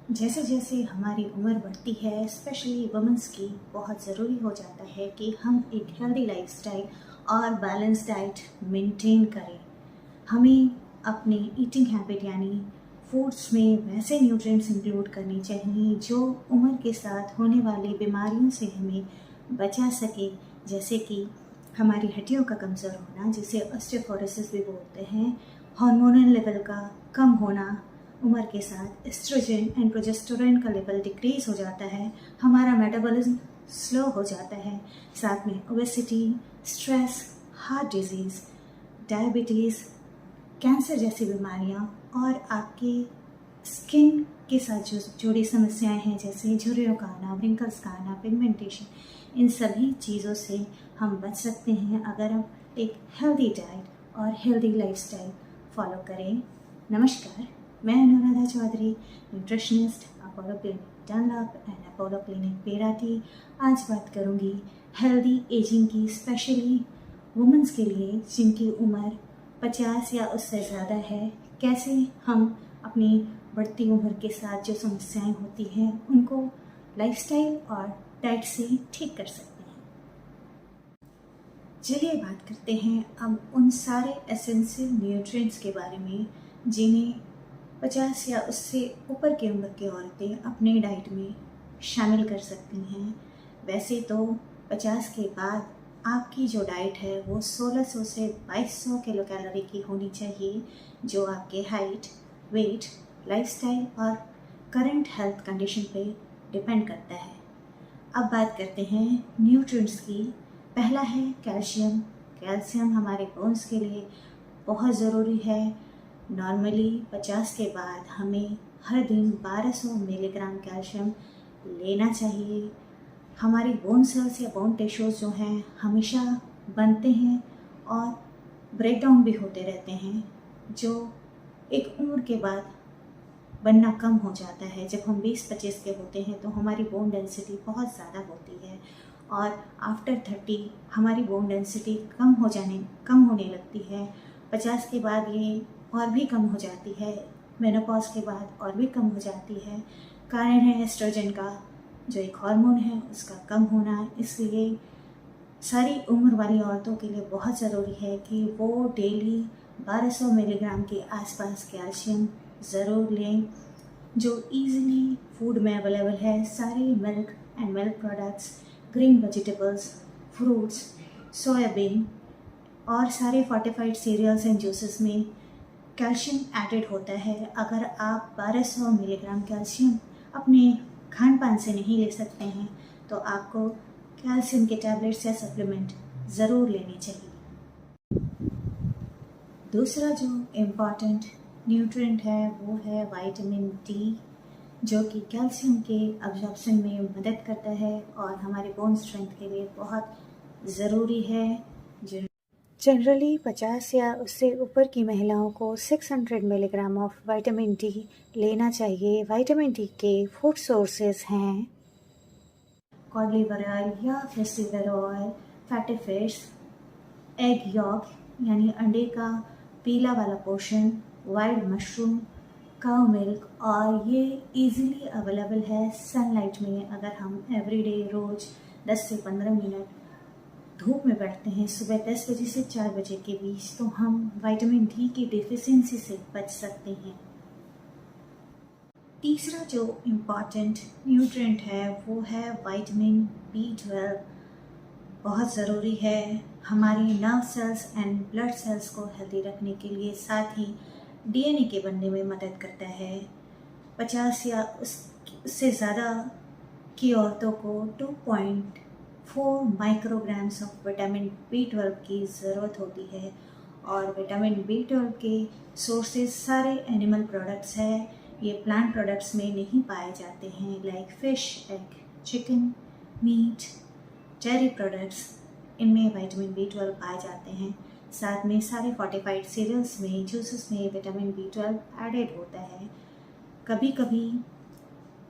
जैसे जैसे हमारी उम्र बढ़ती है, स्पेशली वुमेंस की, बहुत ज़रूरी हो जाता है कि हम एक हेल्दी लाइफस्टाइल और बैलेंस डाइट मेंटेन करें। हमें अपनी ईटिंग हैबिट यानी फूड्स में वैसे न्यूट्रिएंट्स इंक्लूड करने चाहिए जो उम्र के साथ होने वाली बीमारियों से हमें बचा सके, जैसे कि हमारी हड्डियों का कमज़ोर होना, जिसे ऑस्टियोपोरोसिस भी बोलते हैं, हार्मोनल लेवल का कम होना, उम्र के साथ एस्ट्रोजन एंड प्रोजेस्टेरोन का लेवल डिक्रीज हो जाता है, हमारा मेटाबॉलिज्म स्लो हो जाता है, साथ में obesity, stress, heart disease, diabetes, cancer जैसी बीमारियां और आपके स्किन के साथ जो जुड़ी समस्याएं हैं, जैसे झुर्रियों का आना, रिंकल्स का आना, पिगमेंटेशन, इन सभी चीज़ों से हम बच सकते हैं अगर हम एक हेल्दी डाइट और हेल्दी लाइफस्टाइल फॉलो करें। नमस्कार, मैं Anuradha Chaudhary, nutritionist, Apollo clinic Dunlop and Apollo clinic पेराटी। आज बात करूंगी हेल्दी एजिंग की, स्पेशली वुमेंस के लिए जिनकी उम्र 50 या उससे ज़्यादा है। कैसे हम अपनी बढ़ती उम्र के साथ जो समस्याएं होती हैं उनको लाइफस्टाइल और डाइट से ठीक कर सकते हैं। चलिए बात करते हैं अब उन सारे एसेंशियल न्यूट्रिएंट्स के बारे में जिन्हें 50 या उससे ऊपर की उम्र की औरतें अपने डाइट में शामिल कर सकती हैं। वैसे तो 50 के बाद आपकी जो डाइट है वो 1600 से 2200 किलो कैलोरी की होनी चाहिए, जो आपके हाइट, वेट, लाइफस्टाइल और करंट हेल्थ कंडीशन पे डिपेंड करता है। अब बात करते हैं न्यूट्रिएंट्स की। पहला है कैल्शियम। कैल्शियम हमारे बोन्स के लिए बहुत ज़रूरी है। नॉर्मली 50 के बाद हमें हर दिन 1200 मिलीग्राम कैल्शियम लेना चाहिए। हमारी बोन सेल्स या बोन टिश्यूज़ जो हैं हमेशा बनते हैं और ब्रेक डाउन भी होते रहते हैं, जो एक उम्र के बाद बनना कम हो जाता है। जब हम 20-25 के होते हैं तो हमारी बोन डेंसिटी बहुत ज़्यादा होती है और आफ्टर 30 हमारी बोन डेंसिटी कम होने लगती है। 50 के बाद ये और भी कम हो जाती है, मेनोपॉज के बाद और भी कम हो जाती है। कारण है एस्ट्रोजन का, जो एक हार्मोन है, उसका कम होना। इसलिए सारी उम्र वाली औरतों के लिए बहुत ज़रूरी है कि वो डेली 1200 मिलीग्राम के आसपास कैल्शियम ज़रूर लें, जो ईज़िली फूड में अवेलेबल है। सारे milk and milk products, green vegetables, fruits, soybean और सारे फोर्टिफाइड सीरियल्स एंड जूसेस में कैल्शियम एडेड होता है। अगर आप 1200 मिलीग्राम कैल्शियम अपने खान पान से नहीं ले सकते हैं तो आपको कैल्शियम के टैबलेट्स या सप्लीमेंट ज़रूर लेने चाहिए। दूसरा जो इम्पॉर्टेंट न्यूट्रिएंट है वो है विटामिन डी, जो कि कैल्शियम के अब्जॉर्प्शन में मदद करता है और हमारे बोन स्ट्रेंथ के लिए बहुत ज़रूरी है। जनरली 50 या उससे ऊपर की महिलाओं को 600 मिलीग्राम ऑफ विटामिन डी लेना चाहिए। विटामिन डी के फूड सोर्सेज हैं कॉड लिवर ऑयल या फिर sewer oil, fatty fish, egg York यानी अंडे का पीला वाला portion, wild mushroom, cow milk, और ये इजीली अवेलेबल है सनलाइट में। अगर हम एवरीडे रोज़ 10 से 15 मिनट धूप में बैठते हैं सुबह 10 बजे से 4 बजे के बीच, तो हम विटामिन डी की डिफिशियंसी से बच सकते हैं। तीसरा जो इम्पॉर्टेंट न्यूट्रिएंट है वो है विटामिन B12। बहुत ज़रूरी है हमारी nerve cells and blood cells को हेल्दी रखने के लिए, साथ ही डीएनए के बनने में मदद करता है। 50 या उससे ज़्यादा की औरतों को 2.4 माइक्रोग्राम्स ऑफ विटामिन B12 की ज़रूरत होती है। और विटामिन B12 के सोर्सेज सारे एनिमल प्रोडक्ट्स हैं, ये प्लांट प्रोडक्ट्स में नहीं पाए जाते हैं, like fish, egg, chicken, meat, dairy products, इनमें विटामिन B12 पाए जाते हैं। साथ में सारे फोर्टिफाइड सीरियल्स में, जूसेस में विटामिन B12 एडेड होता है। कभी कभी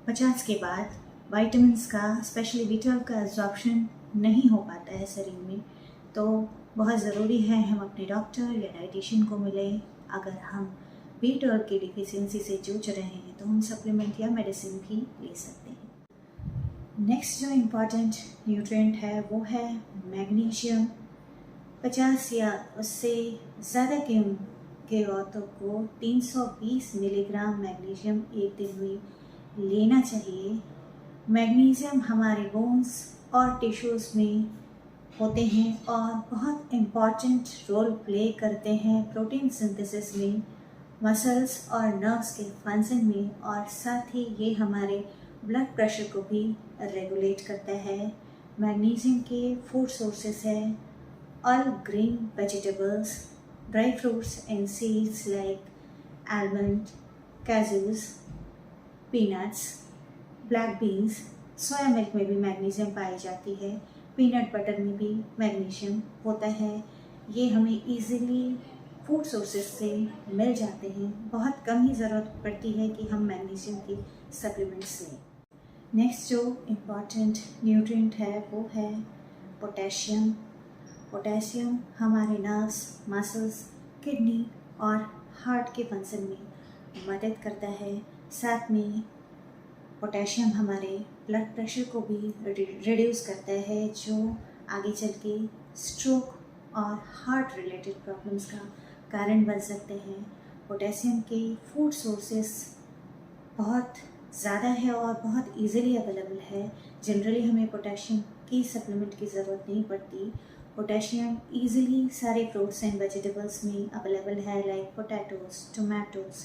50 के बाद विटामिन्स का, स्पेशली B12 का एब्जॉर्प्शन नहीं हो पाता है शरीर में, तो बहुत ज़रूरी है हम अपने डॉक्टर या डाइटिशियन को मिलें। अगर हम B12 की डिफिशियंसी से जूझ रहे हैं तो हम सप्लीमेंट या मेडिसिन भी ले सकते हैं। नेक्स्ट जो इम्पॉर्टेंट न्यूट्रिएंट है वो है मैग्नीशियम। 50 या उससे ज़्यादा की उम्र के औरतों को 320 मिलीग्राम मैग्नीशियम एक दिन में लेना चाहिए। मैग्नीशियम हमारे बोन्स और टिश्यूज़ में होते हैं और बहुत इम्पॉर्टेंट रोल प्ले करते हैं प्रोटीन सिंथेसिस में, मसल्स और नर्व्स के फंक्शन में, और साथ ही ये हमारे ब्लड प्रेशर को भी रेगुलेट करता है। मैग्नीशियम के फूड सोर्सेस है all green vegetables, dry fruits and seeds like almond, काजूज, peanuts, black beans. Soya milk में भी मैग्नीशियम पाई जाती है। पीनट बटर में भी मैग्नीशियम होता है। ये हमें इजीली फूड सोर्सेस से मिल जाते हैं। बहुत कम ही ज़रूरत पड़ती है कि हम मैग्नीशियम की सप्लीमेंट्स लें। नेक्स्ट जो इम्पॉर्टेंट न्यूट्रिएंट है वो है पोटेशियम। पोटेशियम हमारे नर्व्स, मसल्स, किडनी और हार्ट के फंक्शन में मदद करता है। साथ में पोटेशियम हमारे ब्लड प्रेशर को भी रिड्यूस करता है, जो आगे चल के स्ट्रोक और हार्ट रिलेटेड प्रॉब्लम्स का कारण बन सकते हैं। पोटेशियम के फूड सोर्सेस बहुत ज़्यादा है और बहुत इजीली अवेलेबल है। जनरली हमें पोटेशियम की सप्लीमेंट की ज़रूरत नहीं पड़ती। पोटेशियम इजीली सारे फ्रूट्स एंड वेजिटेबल्स में अवेलेबल है, लाइक पोटैटोज़, टोमेटोज़,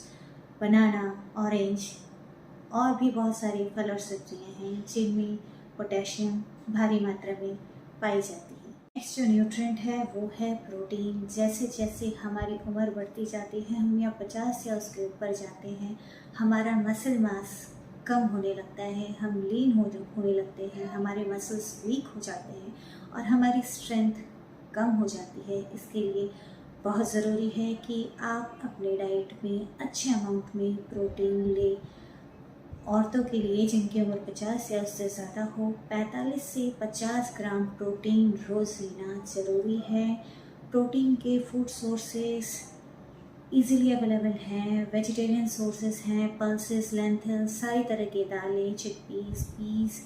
बनाना, ऑरेंज और भी बहुत सारी फल और सब्जियाँ हैं जिनमें पोटेशियम भारी मात्रा में पाई जाती है। नेक्स्ट जो न्यूट्रिएंट है वो है प्रोटीन। जैसे जैसे हमारी उम्र बढ़ती जाती है, हम या 50 या उसके ऊपर जाते हैं, हमारा मसल मास कम होने लगता है, हम लीन होने लगते हैं, हमारे मसल्स वीक हो जाते हैं और हमारी स्ट्रेंथ कम हो जाती है। इसके लिए बहुत ज़रूरी है कि आप अपने डाइट में अच्छे अमाउंट में प्रोटीन लें। औरतों के लिए जिनकी उम्र 50 या उससे ज़्यादा हो, 45 से 50 ग्राम प्रोटीन रोज़ लेना ज़रूरी है। प्रोटीन के फूड सोर्सेस इजीली अवेलेबल हैं, वेजिटेरियन सोर्सेस हैं, पल्सेस, लेंथिल्स, सारी तरह की दालें, chickpeas, peas,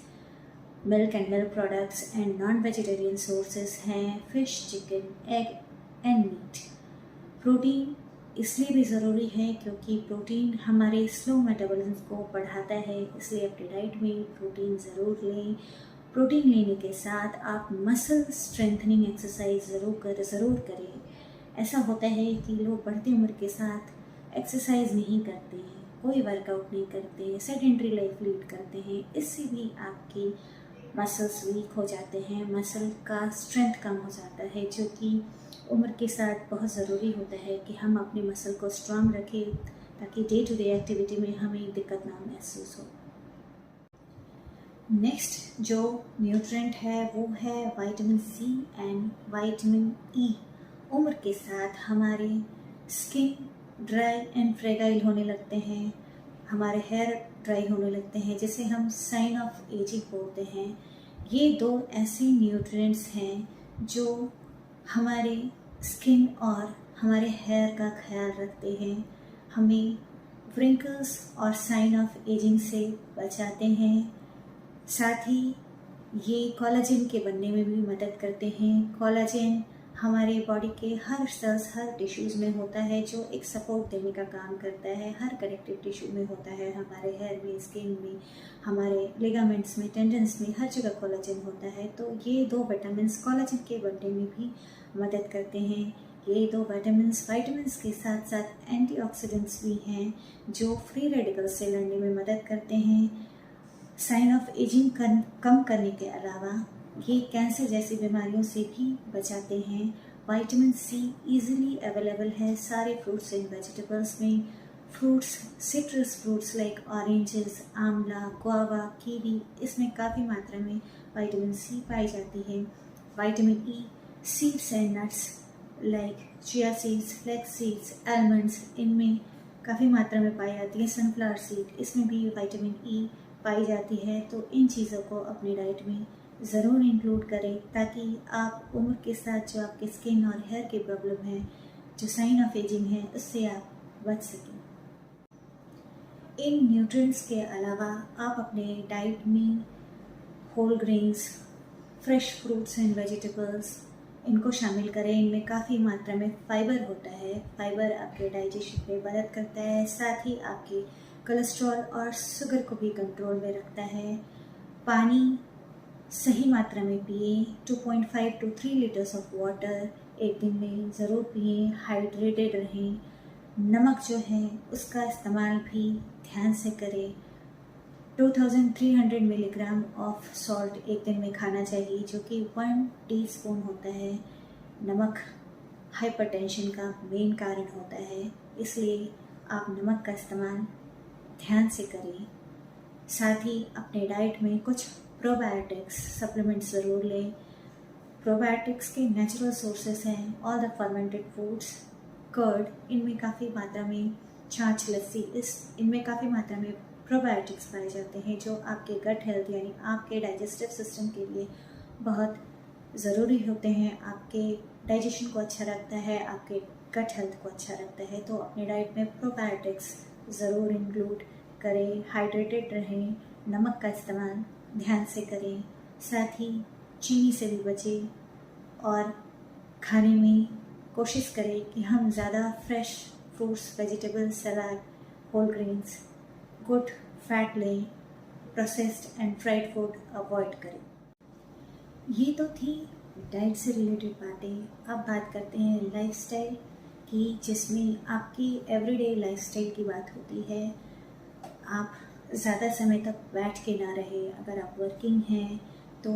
milk and milk products and non vegetarian sources हैं, fish, chicken, egg and meat. Protein इसलिए भी ज़रूरी है क्योंकि प्रोटीन हमारे स्लो मेटाबॉलिज्म को बढ़ाता है, इसलिए अपनी डाइट में प्रोटीन ज़रूर लें। प्रोटीन लेने के साथ आप मसल स्ट्रेंथनिंग एक्सरसाइज ज़रूर करें। ऐसा होता है कि लोग बढ़ती उम्र के साथ एक्सरसाइज नहीं करते हैं, कोई वर्कआउट नहीं करते, सेडेंटरी लाइफ लीड करते हैं। इससे भी आपकी मसल्स वीक हो जाते हैं, मसल का स्ट्रेंथ कम हो जाता है, जो कि उम्र के साथ बहुत ज़रूरी होता है कि हम अपने मसल को स्ट्रांग रखें ताकि डे टू डे एक्टिविटी में हमें दिक्कत ना महसूस हो। नेक्स्ट जो न्यूट्रिएंट है वो है vitamin C and vitamin E. उम्र के साथ हमारे स्किन ड्राई एंड फ्रेगाइल होने लगते हैं, हमारे हेयर ड्राई होने लगते हैं, जिसे हम साइन ऑफ एजिंग बोलते हैं। ये दो ऐसे न्यूट्रिएंट्स हैं जो हमारे स्किन और हमारे हेयर का ख्याल रखते हैं, हमें व्रिंकल्स और साइन ऑफ एजिंग से बचाते हैं। साथ ही ये कोलाजन के बनने में भी मदद करते हैं। कोलाजन हमारे बॉडी के हर सेल्स, हर टिश्यूज़ में होता है, जो एक सपोर्ट देने का काम करता है। हर कनेक्टिव टिश्यू में होता है, हमारे हेयर में, स्किन में, हमारे लिगामेंट्स में, टेंडन्स में, हर जगह कोलाजन होता है। तो ये दो विटामिन्स कोलाजन के बनने में भी मदद करते हैं। ये दो विटामिन्स के साथ साथ एंटीऑक्सीडेंट्स भी हैं जो फ्री रेडिकल्स से लड़ने में मदद करते हैं। साइन ऑफ एजिंग कम करने के अलावा ये कैंसर जैसी बीमारियों से भी बचाते हैं। विटामिन सी इजीली अवेलेबल है सारे फ्रूट्स एंड वेजिटेबल्स में। Fruits, citrus fruits like oranges, आंवला, गुआवा, कीवी, इसमें काफ़ी मात्रा में विटामिन सी पाई जाती है। Vitamin E seeds and nuts like chia seeds, flax seeds, almonds, इनमें काफ़ी मात्रा में पाई जाती है। सनफ्लावर सीड, इसमें भी विटामिन ई पाई जाती है। तो इन चीज़ों को अपनी डाइट में ज़रूर इंक्लूड करें ताकि आप उम्र के साथ जो आपके स्किन और हेयर की प्रॉब्लम है, जो साइन ऑफ एजिंग है, उससे आप बच सकें। इन न्यूट्रिएंट्स के अलावा आप अपने डाइट में whole grains, fresh fruits and vegetables इनको शामिल करें। इनमें काफ़ी मात्रा में फाइबर होता है। फाइबर आपके डाइजेशन में मदद करता है, साथ ही आपके कोलेस्ट्रॉल और शुगर को भी कंट्रोल में रखता है। पानी सही मात्रा में पिए, 2.5 to 3 लीटर्स ऑफ वाटर एक दिन में ज़रूर पिए। हाइड्रेटेड रहें। नमक जो है उसका इस्तेमाल भी ध्यान से करें। 2300 मिलीग्राम ऑफ सॉल्ट एक दिन में खाना चाहिए, जो कि 1 टीस्पून होता है। नमक हाइपरटेंशन का मेन कारण होता है, इसलिए आप नमक का इस्तेमाल ध्यान से करें। साथ ही अपने डाइट में कुछ प्रोबायोटिक्स सप्लीमेंट्स ज़रूर लें। प्रोबायोटिक्स के नेचुरल सोर्सेस हैं all the fermented foods, curd, इनमें काफ़ी मात्रा में छाछ, लस्सी, इनमें काफ़ी मात्रा में प्रोबायोटिक्स पाए जाते हैं, जो आपके गट हेल्थ यानी आपके डाइजेस्टिव सिस्टम के लिए बहुत ज़रूरी होते हैं। आपके डाइजेशन को अच्छा रखता है, आपके गट हेल्थ को अच्छा रखता है। तो अपने डाइट में प्रोबायोटिक्स ज़रूर इंक्लूड करें। हाइड्रेटेड रहें। नमक का इस्तेमाल ध्यान से करें। साथ ही चीनी से भी बचें और खाने में कोशिश करें कि हम ज़्यादा फ्रेश फ्रूट्स, वेजिटेबल्स, सलाद, होल ग्रेन्स, गुड फैट लें। Processed and fried food avoid करें। ये तो थी डाइट से रिलेटेड बातें। अब बात करते हैं लाइफस्टाइल की, जिसमें आपकी एवरीडे लाइफस्टाइल की बात होती है। आप ज़्यादा समय तक बैठ के ना रहे। अगर आप वर्किंग हैं तो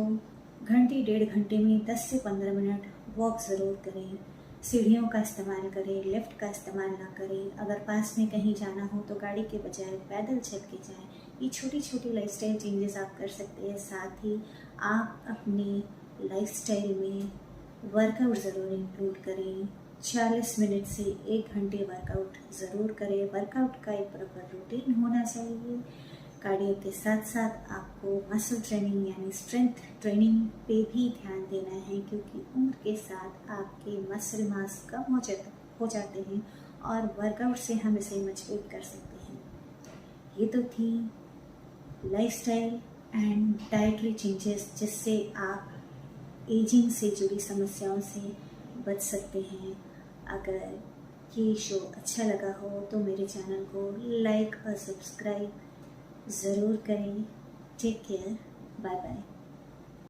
घंटे 1.5 घंटे में 10 से 15 मिनट वॉक ज़रूर करें। सीढ़ियों का इस्तेमाल करें, लिफ्ट का इस्तेमाल ना करें। अगर पास में कहीं जाना हो तो गाड़ी के बजाय पैदल चल के जाएं। ये छोटी छोटी लाइफस्टाइल चेंजेस आप कर सकते हैं। साथ ही आप अपनी लाइफस्टाइल में वर्कआउट ज़रूर इंक्लूड करें। 40 मिनट से 1 घंटे वर्कआउट ज़रूर करें। वर्कआउट का एक प्रॉपर रूटीन होना चाहिए। कार्डियो के साथ साथ आपको मसल ट्रेनिंग यानी स्ट्रेंथ ट्रेनिंग पे भी ध्यान देना है, क्योंकि उम्र के साथ आपके मसल मास कम हो जाते हैं और वर्कआउट से हम इसे मजबूत कर सकते हैं। ये तो थी लाइफस्टाइल एंड डाइटरी चेंजेस, जिससे आप एजिंग से जुड़ी समस्याओं से बच सकते हैं। अगर ये शो अच्छा लगा हो तो मेरे चैनल को लाइक और सब्सक्राइब ज़रूर करें। Take care, bye bye.